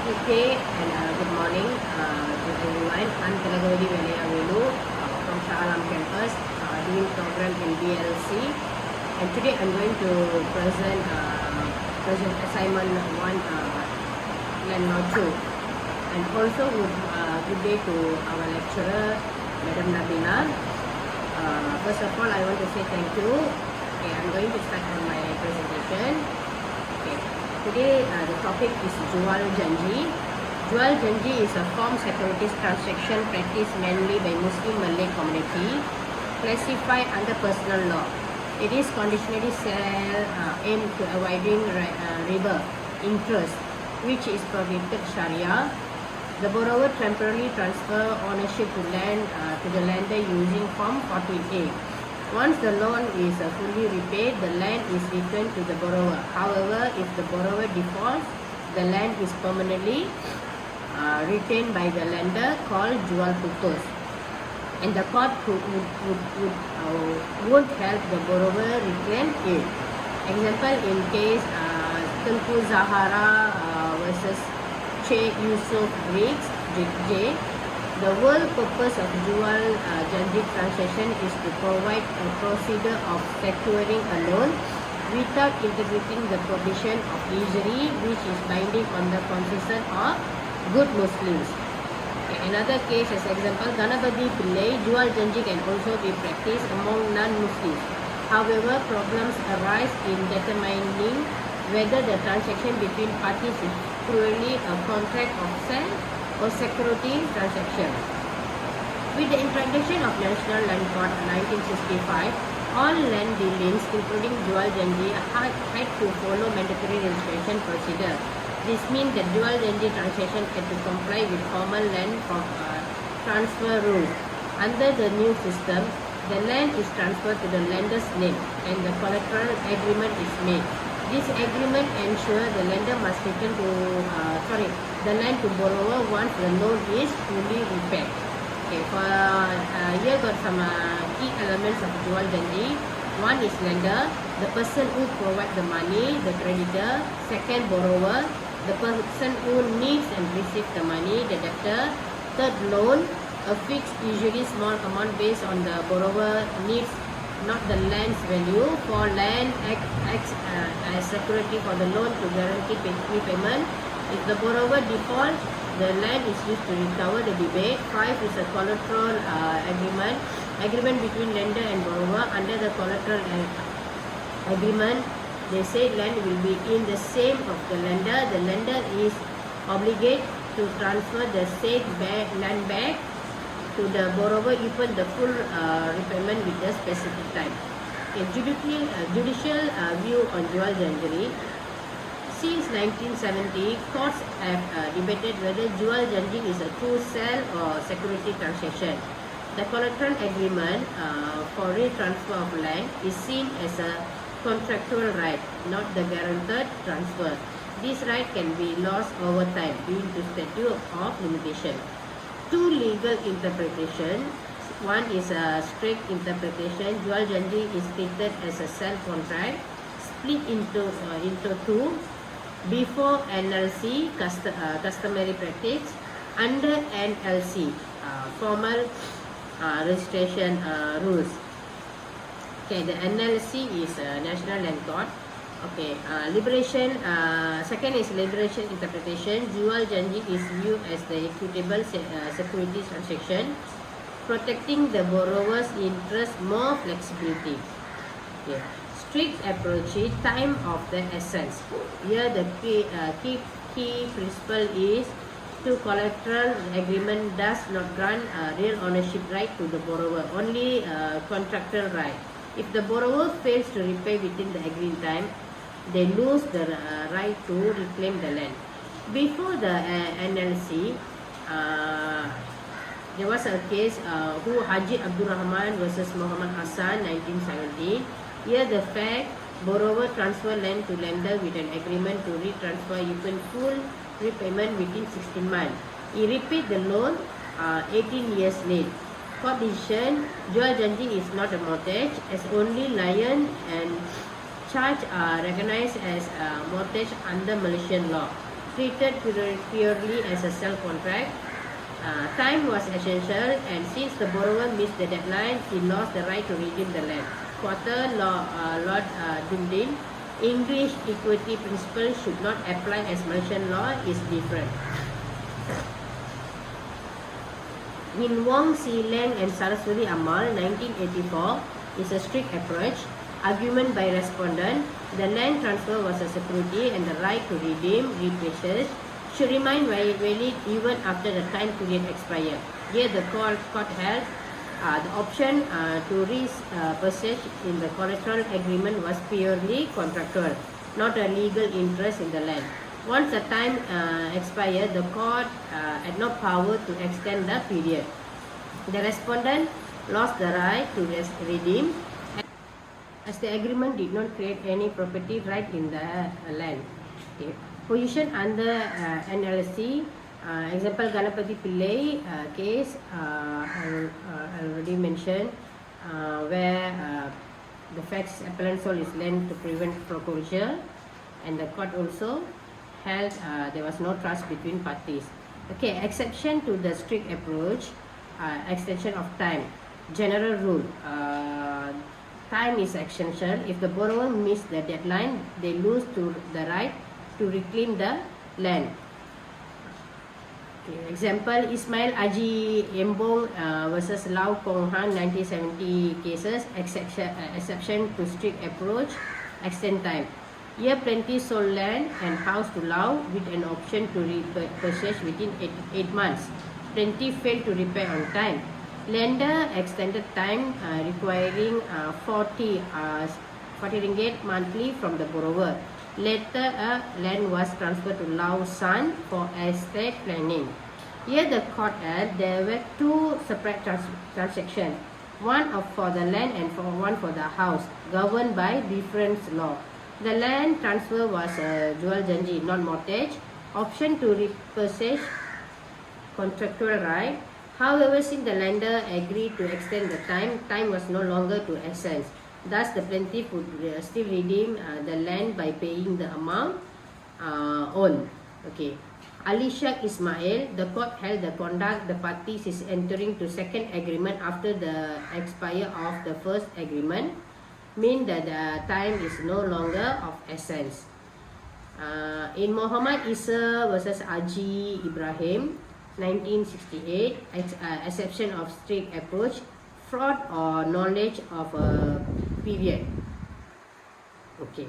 Good day and good morning to everyone. I'm Kalagavadi Velayavelu from Shalam campus doing program in BLC. And today I'm going to present assignment 1 and not 2. And also good day to our lecturer, Madam Nabila. First of all, I want to say thank you. Okay, I'm going to start on my presentation. Okay. Today the topic is Jual janji. Jual janji is a form securities transaction practiced mainly by Muslim Malay community, classified under personal law. It is conditionally aimed to avoiding riba, interest, which is prohibited Sharia. The borrower temporarily transfer ownership to the lender using Form 14A. Once the loan is fully repaid, the land is returned to the borrower. However, if the borrower defaults, the land is permanently retained by the lender, called Jual putus. And the court won't help the borrower reclaim it. Example in case Tengku Zahara versus Che Yusuf Briggs, J. The whole purpose of Jual janji transaction is to provide a procedure of securing a loan without integrating the provision of usury, which is binding on the conscience of good Muslims. Okay, another case as example, Ganapati Pillai, Jual janji can also be practiced among non-Muslims. However, problems arise in determining whether the transaction between parties is purely a contract of sale or security transaction. With the introduction of National Land Court 1965, all land dealings, including Jual janji, had to follow mandatory registration procedure. This means that Jual janji transaction had to comply with formal land transfer rules. Under the new system, the land is transferred to the lender's name and the collateral agreement is made. This agreement ensures the lender must return the land to borrower once the loan is fully repaid. Okay, for here got some key elements of Jual janji. One is lender, the person who provides the money, the creditor. Second, borrower, the person who needs and receives the money, the debtor. Third, loan, a fixed, usually small amount based on the borrower needs, not the land's value. For land, acts as security for the loan to guarantee repayment. If the borrower defaults, the land is used to recover the debate. 5 is a collateral agreement between lender and borrower. Under the collateral agreement, they say land will be in the same of the lender. The lender is obligated to transfer the said land back to the borrower even the full repayment with the specific time. A judicial view on Jual janji. Since 1970, courts have debated whether Jual janji is a true sale or security transaction. The collateral agreement for retransfer of land is seen as a contractual right, not the guaranteed transfer. This right can be lost over time due to statute of limitation. Two legal interpretations. One is a strict interpretation. Jual janji is treated as a sale contract, split into two. Before NLC, customary practice. Under NLC, formal registration rules. Okay, the NLC is National Land Court. Okay, liberation. Second is liberation interpretation. Jual janji is viewed as the equitable security transaction, protecting the borrower's interest, more flexibility. Okay. Strict approach, time of the essence. Here the key principle is to collateral agreement does not grant real ownership right to the borrower, only contractual right. If the borrower fails to repay within the agreed time, they lose the right to reclaim the land. Before the NLC, there was a case who Haji Abdul Rahman versus Muhammad Hassan 1970. Here the fact, borrower transfer land to lender with an agreement to retransfer even full repayment within 16 months. He repaid the loan 18 years late. Court decision, Jual janji is not a mortgage, as only lion and charge are recognized as mortgage under Malaysian law. treated purely as a sell contract. Time was essential, and since the borrower missed the deadline, he lost the right to redeem the land. Quarter Lord Dundin, English equity principle should not apply as merchant law is different. In Wong Si Leng and Saraswati Amal, 1984, is a strict approach. Argument by respondent: the land transfer was a security and the right to redeem, repurchase should remain valid even after the time period expired. Here the court held the option to repurchase in the collateral agreement was purely contractual, not a legal interest in the land. Once the time expired, the court had no power to extend the period. The respondent lost the right to redeem as the agreement did not create any property right in the land. Okay. Position under NLC, example Ganapati Pillai case, I already mentioned, where the facts appellant sold his land to prevent foreclosure, and the court also held there was no trust between parties. Okay, exception to the strict approach, extension of time. General rule, time is essential. If the borrower missed the deadline, they lose the right to reclaim the land. Okay, example Ismail Haji Embong versus Lau Kong Han 1970 cases, exception to strict approach, extend time. Here plaintiff sold land and house to Lau with an option to repurchase within 8 months. Plaintiff failed to repay on time. Lender extended time requiring 40 ringgit monthly from the borrower. Later, land was transferred to Lau's son for estate planning. Here the court held there were two separate transactions, one for the land and one for the house, governed by different law. The land transfer was Jual janji, not mortgage. Option to repurchase, contractual right. However, since the lender agreed to extend the time was no longer to essence. Thus, the plaintiff would still redeem the land by paying the amount owed. Okay. Ali Shah Ismail, the court held the conduct the parties is entering to second agreement after the expire of the first agreement mean that the time is no longer of essence. In Muhammad Isa versus Haji Ibrahim, 1968, exception of strict approach, fraud or knowledge of a period. Okay.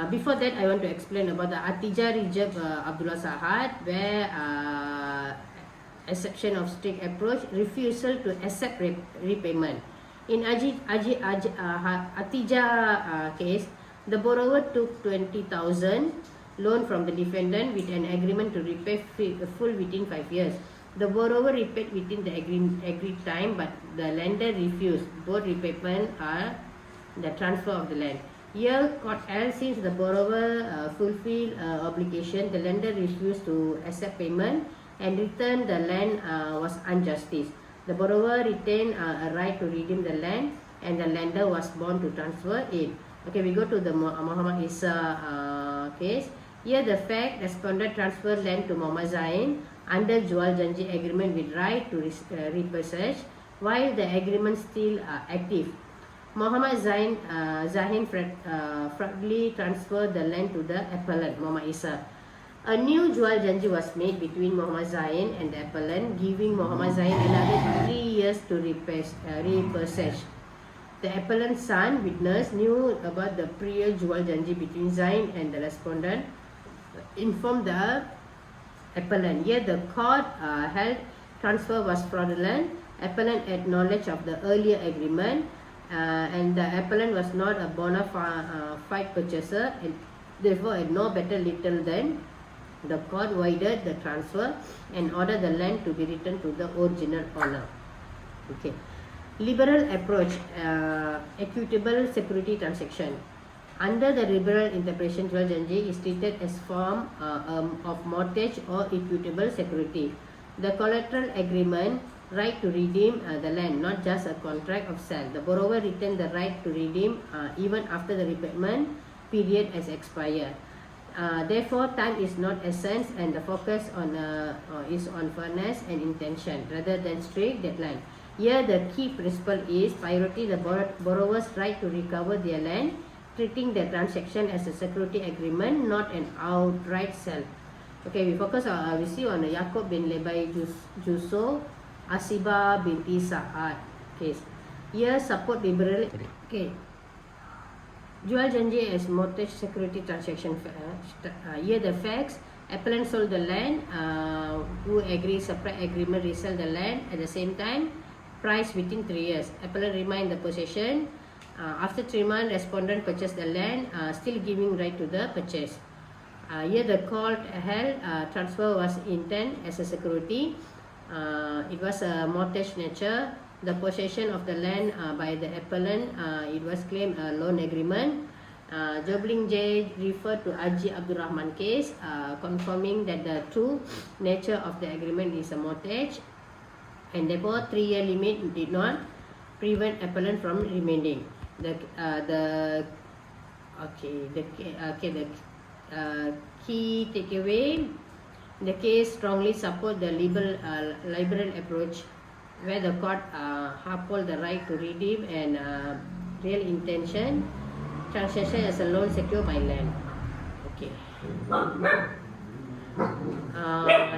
Before that, I want to explain about the Atija Rijab Abdullah Sahad, where exception of strict approach, refusal to accept repayment. In Atija case, the borrower took 20,000 loan from the defendant with an agreement to repay full within 5 years. The borrower repaid within the agreed time, but the lender refused both repayment or the transfer of the land. Here, court held since the borrower fulfilled obligation, the lender refused to accept payment and return the land was injustice. The borrower retained a right to redeem the land, and the lender was bound to transfer it. Okay, we go to the Muhammad Isa case. Here, the fact respondent transferred land to Muhammad Zain under Jual janji agreement with right to repurchase while the agreement still active. Muhammad Zain fraudulently transferred the land to the appellant Muhammad Isa. A new Jual janji was made between Muhammad Zain and the appellant, giving Muhammad Zain another 3 years to repurchase. The appellant's son, witness, knew about the prior Jual janji between Zain and the respondent, informed the appellant. Here the court held transfer was fraudulent. Appellant had knowledge of the earlier agreement and the appellant was not a bona fide purchaser and therefore had no better little than the court voided the transfer and ordered the land to be returned to the original owner. Okay. Liberal approach, equitable security transaction. Under the liberal interpretation, Jual janji is treated as form of mortgage or equitable security. The collateral agreement, right to redeem the land, not just a contract of sale. The borrower retained the right to redeem even after the repayment period has expired. Therefore, time is not essence, and the focus is on fairness and intention rather than strict deadline. Here, the key principle is priority the borrower's right to recover their land, treating the transaction as a security agreement, not an outright sale. Okay, we focus on we see on the Yaqub bin Lebai Juso, Asiba binti Sa'ad case. Here, support liberal. Okay. Jual janji as mortgage security transaction. Here the facts. Appellant sold the land. Who agree separate agreement resell the land at the same time. Price within 3 years. Appellant remain the possession. After 3 months, respondent purchased the land, still giving right to the purchase. Here the court held transfer was intent as a security. It was a mortgage nature. The possession of the land by the appellant, it was claimed a loan agreement. Jobling J referred to Haji Abdul Rahman case, confirming that the true nature of the agreement is a mortgage, and therefore 3-year limit did not prevent appellant from remaining. The key takeaway: the case strongly support the liberal approach, where the court uphold the right to redeem and real intention transaction as a loan secured by land. Okay.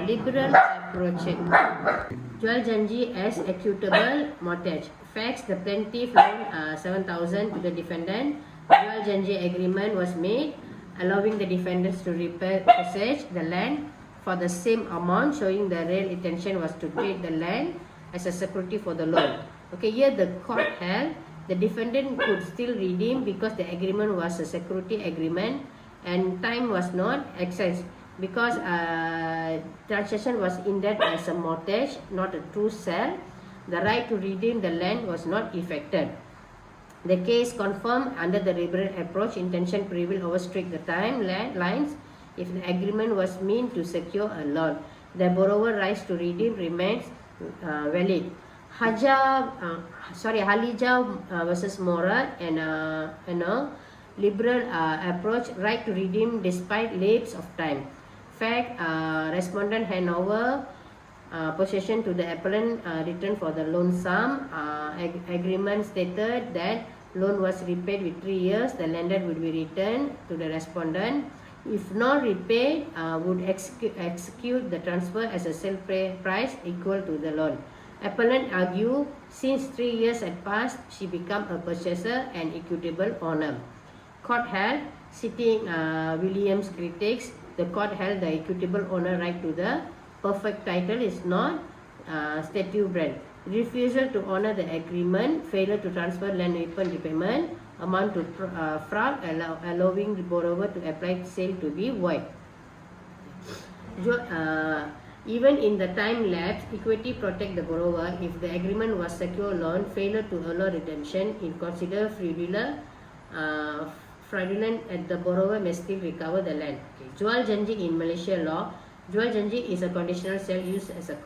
Liberal approach. Jual janji as equitable mortgage. Facts: the plaintiff loaned 7,000 to the defendant. Jual janji agreement was made, allowing the defendants to repossess the land for the same amount, showing the real intention was to treat the land as a security for the loan. Okay, here the court held the defendant could still redeem because the agreement was a security agreement and time was not excess, because transaction was indebted as a mortgage, not a true sale. The right to redeem the land was not effected. The case confirmed under the liberal approach, intention prevailed over strict the timelines. If the agreement was meant to secure a loan, the borrower rights to redeem remains valid. Halija versus Mora and liberal approach, right to redeem despite lapse of time. Fact: respondent hand over possession to the appellant, return for the loan sum. Agreement stated that loan was repaid with 3 years. The lender would be returned to the respondent. If not repaid, would execute the transfer as a sale price equal to the loan. Appellant argue since 3 years had passed, she become a purchaser and equitable owner. Court held, citing Williams critics, the court held the equitable owner right to the perfect title is not statute brand. Refusal to honor the agreement, failure to transfer land upon repayment, amount to fraud, allowing the borrower to apply sale to be void. Even in the time lapse, equity protect the borrower. If the agreement was secure loan, failure to allow redemption is considered fraudulent, and the borrower may still recover the land. Okay. Jual janji in Malaysia law. Jual janji is a conditional sale used as a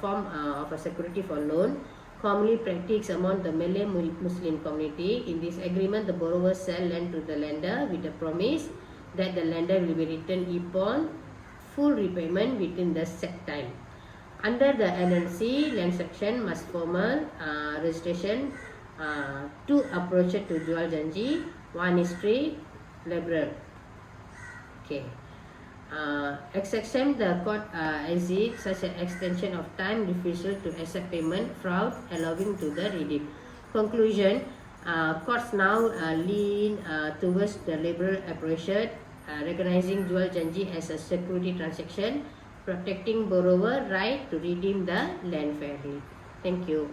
form of a security for loan, commonly practiced among the Malay Muslim community. In this agreement, the borrower sell land to the lender with the promise that the lender will be returned upon full repayment within the set time. Under the LLC, land section must formal registration. Two approaches to jual janji. One is strict, liberal. Okay. Exception the court exit such an extension of time, refusal to accept payment, fraud, allowing to the redeem. Conclusion: courts now lean towards the liberal approach, recognizing jual janji as a security transaction, protecting borrower right to redeem the land fairly. Thank you.